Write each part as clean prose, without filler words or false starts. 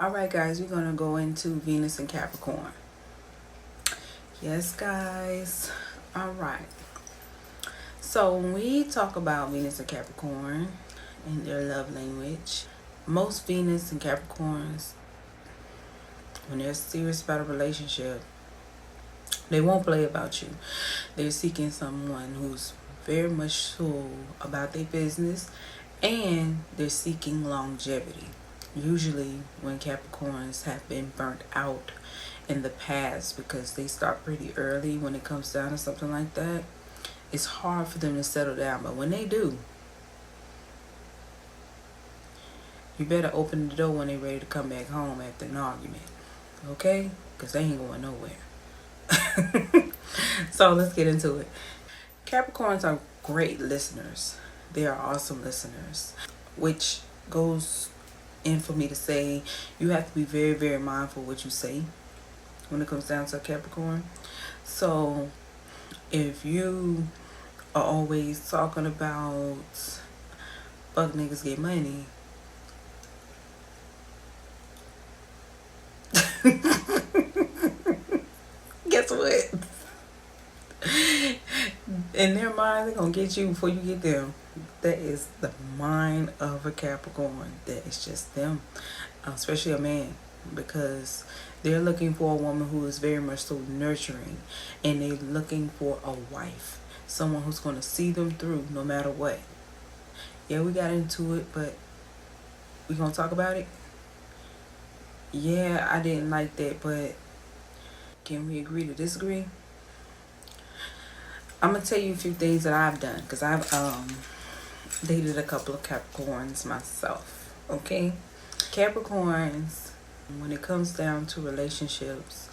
Alright guys, we're going to go into Venus and Capricorn. Yes guys. Alright. So when we talk about Venus and Capricorn and their love language, most Venus and Capricorns, when they're serious about a relationship, they won't play about you. They're seeking someone who's very much so about their business, and they're seeking longevity. Usually when Capricorns have been burnt out in the past because they start pretty early when it comes down to something like that, it's hard for them to settle down. But when they do, you better open the door when they're ready to come back home after an argument. Okay? Because they ain't going nowhere. So let's get into it. Capricorns are great listeners. They are awesome listeners, which goes in for me to say you have to be very, very mindful what you say when it comes down to Capricorn. So if you are always talking about fuck niggas get money, guess what? In their mind, they're gonna get you before you get them. That is the mind of a Capricorn. That is just them, especially a man, because they're looking for a woman who is very much so nurturing, and they're looking for a wife, someone who's going to see them through no matter what. Yeah, we got into it, but we gonna talk about it. Yeah, I didn't like that, but can we agree to disagree? I'm gonna tell you a few things that I've done, because I've dated a couple of Capricorns myself. Okay, Capricorns, when it comes down to relationships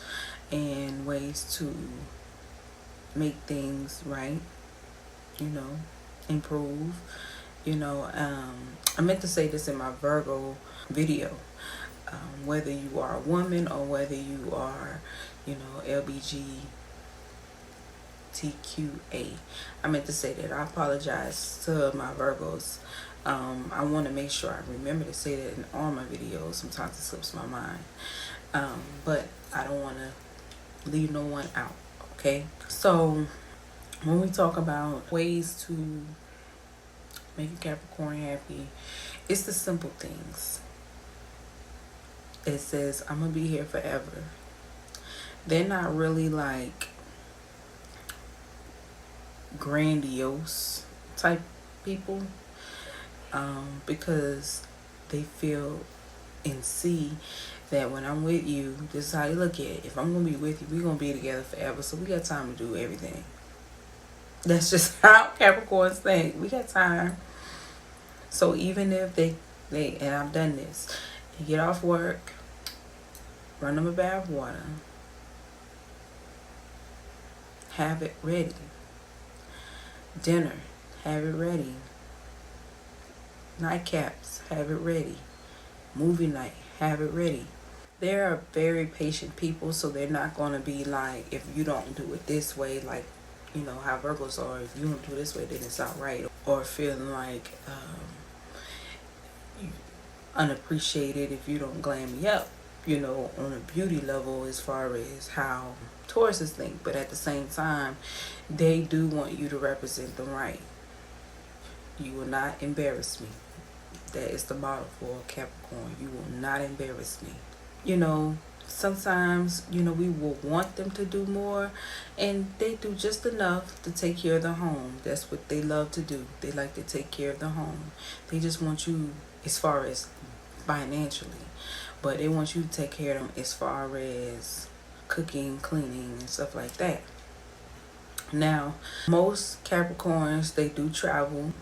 and ways to make things right, improve, I meant to say this in my Virgo video. Whether you are a woman or whether you are, LBGTQA. I meant to say that. I apologize to my Virgos. I want to make sure I remember to say that in all my videos. Sometimes it slips my mind. But I don't want to leave no one out. Okay? So when we talk about ways to make a Capricorn happy, it's the simple things. It says, I'm going to be here forever. They're not really like grandiose type people, because they feel and see that when I'm with you, this is how you look at it. If I'm going to be with you, we're going to be together forever. So we got time to do everything. That's just how Capricorns think. We got time. So even if they and I've done this, you get off work, run them a bath of water, have it ready. Dinner, have it ready. Nightcaps, have it ready. Movie night, have it ready. They're very patient people, so they're not going to be like, if you don't do it this way, like, how Virgos are, if you don't do it this way, then it's not right. Or feeling like unappreciated if you don't glam me up, on a beauty level as far as how Tauruses think. But at the same time, they do want you to represent them right. You will not embarrass me. That is the motto for Capricorn. You will not embarrass me. Sometimes, we will want them to do more, and they do just enough to take care of the home. That's what they love to do. They like to take care of the home. They just want you as far as financially, but they want you to take care of them as far as cooking, cleaning, and stuff like that. Now, most Capricorns, they do travel,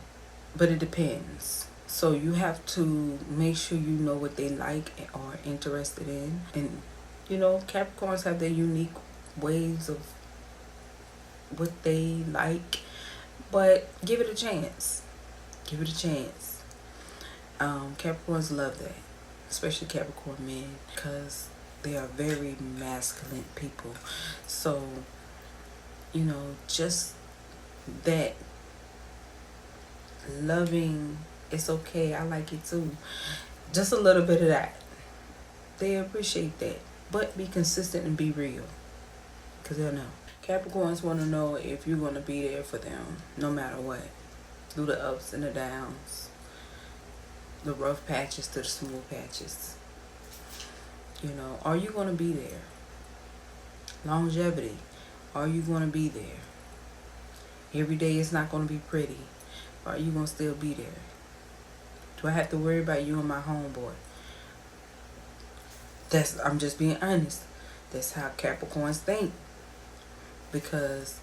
but it depends. So you have to make sure you know what they like or are interested in. And, Capricorns have their unique ways of what they like, but give it a chance. Give it a chance. Capricorns love that, especially Capricorn men, because they are very masculine people. So, just that loving, it's okay, I like it too. Just a little bit of that. They appreciate that. But be consistent and be real. Because they'll know. Capricorns want to know if you're going to be there for them no matter what. Through the ups and the downs. The rough patches to the smooth patches. You know, are you going to be there? Longevity. Are you going to be there? Every day it's not going to be pretty. Are you going to still be there? Do I have to worry about you and my homeboy? I'm just being honest. That's how Capricorns think. Because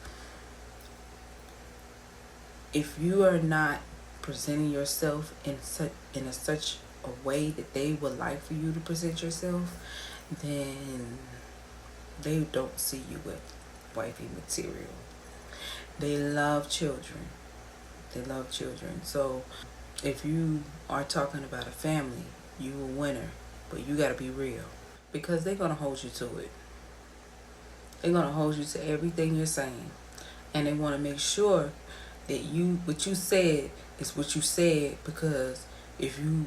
if you are not presenting yourself in such a way that they would like for you to present yourself, then they don't see you with wifey material. They love children. They love children. So if you are talking about a family, you a winner. But you got to be real. Because they're going to hold you to it. They're going to hold you to everything you're saying. And they want to make sure that what you said is what you said. Because if you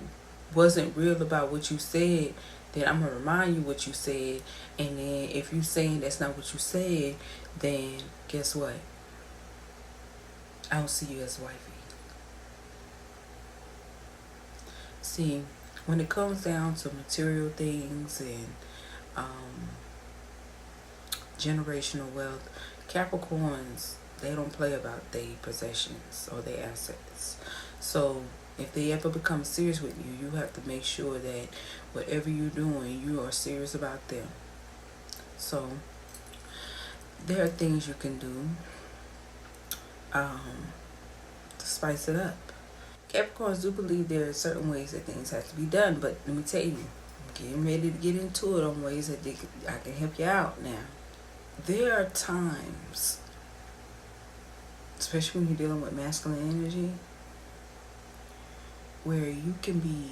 wasn't real about what you said, then I'm going to remind you what you said. And then if you saying that's not what you said, then guess what? I don't see you as wifey. See, when it comes down to material things and generational wealth, Capricorns, they don't play about their possessions or their assets. So if they ever become serious with you, you have to make sure that whatever you're doing, you are serious about them. So there are things you can do to spice it up. Capricorns do believe there are certain ways that things have to be done, but let me tell you, I'm getting ready to get into it on ways that I can help you out now. There are times, especially when you're dealing with masculine energy, where you can be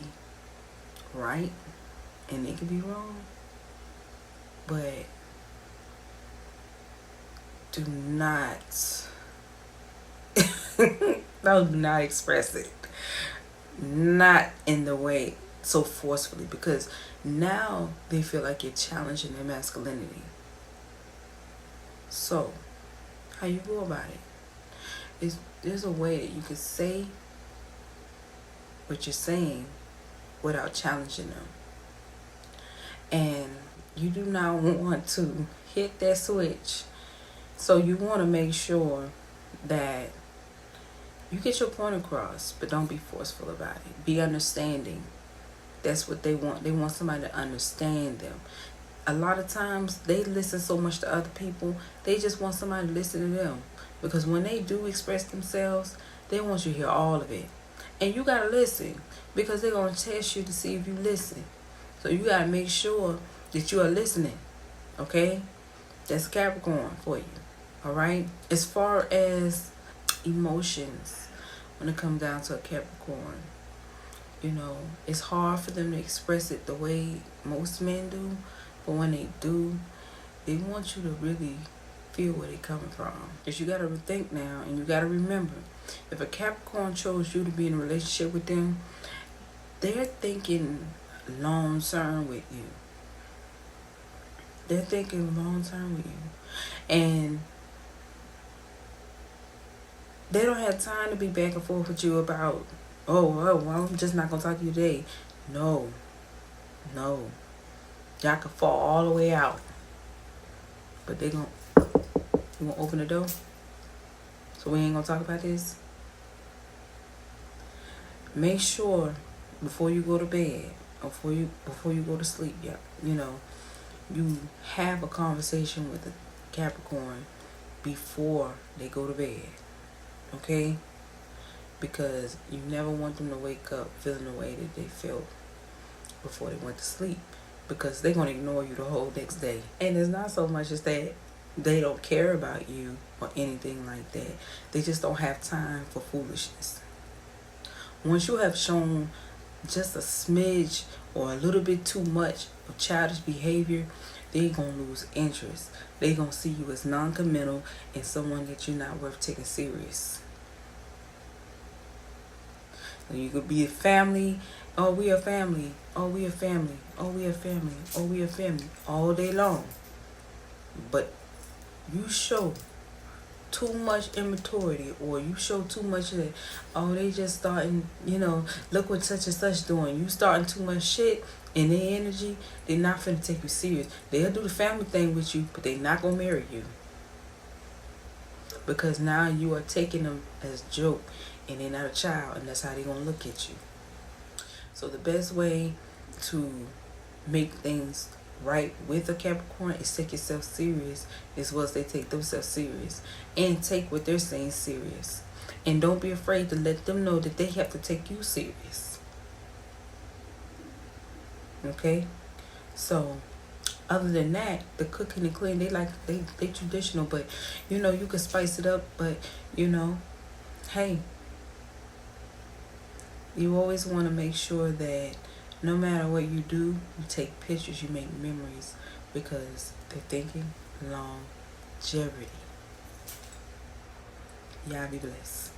right and they can be wrong, but do not do not express it, not in the way so forcefully, because now they feel like you're challenging their masculinity. So how you go about it is there's a way that you can say what you're saying without challenging them. And you do not want to hit that switch. So you want to make sure that you get your point across, but don't be forceful about it. Be understanding. That's what they want. They want somebody to understand them. A lot of times they listen so much to other people, they just want somebody to listen to them. Because when they do express themselves, they want you to hear all of it. And you got to listen, because they're going to test you to see if you listen. So you got to make sure that you are listening. Okay? That's Capricorn for you. All right? As far as emotions, when it comes down to a Capricorn, you know, it's hard for them to express it the way most men do. But when they do, they want you to really feel where they're coming from. Because you got to think now, and you got to remember, if a Capricorn chose you to be in a relationship with them, they're thinking long term with you. They're thinking long term with you. And they don't have time to be back and forth with you about, well, I'm just not going to talk to you today. No. Y'all can fall all the way out. But you gonna open the door? So we ain't gonna talk about this? Make sure before you go to bed, or before you go to sleep, you have a conversation with the Capricorn before they go to bed. Okay? Because you never want them to wake up feeling the way that they felt before they went to sleep. Because they're going to ignore you the whole next day. And it's not so much as that they don't care about you or anything like that. They just don't have time for foolishness. Once you have shown just a smidge or a little bit too much of childish behavior, they're going to lose interest. They're going to see you as non-committal and someone that you're not worth taking serious. You could be a family. Oh, we a family. Oh, we a family. Oh, we a family. Oh, we a family. All day long. But you show too much immaturity, or you show too much of that. Oh, they just starting, look what such and such doing. You starting too much shit in their energy, they're not finna take you serious. They'll do the family thing with you, but they not gonna marry you. Because now you are taking them as a joke, and they're not a child, and that's how they're gonna look at you. So the best way to make things right with a Capricorn is take yourself serious as well as they take themselves serious, and take what they're saying serious, and don't be afraid to let them know that they have to take you serious. Okay, so other than that, the cooking and cleaning, they traditional, but you can spice it up. But hey, you always want to make sure that no matter what you do, you take pictures, you make memories, because they're thinking longevity. Y'all be blessed.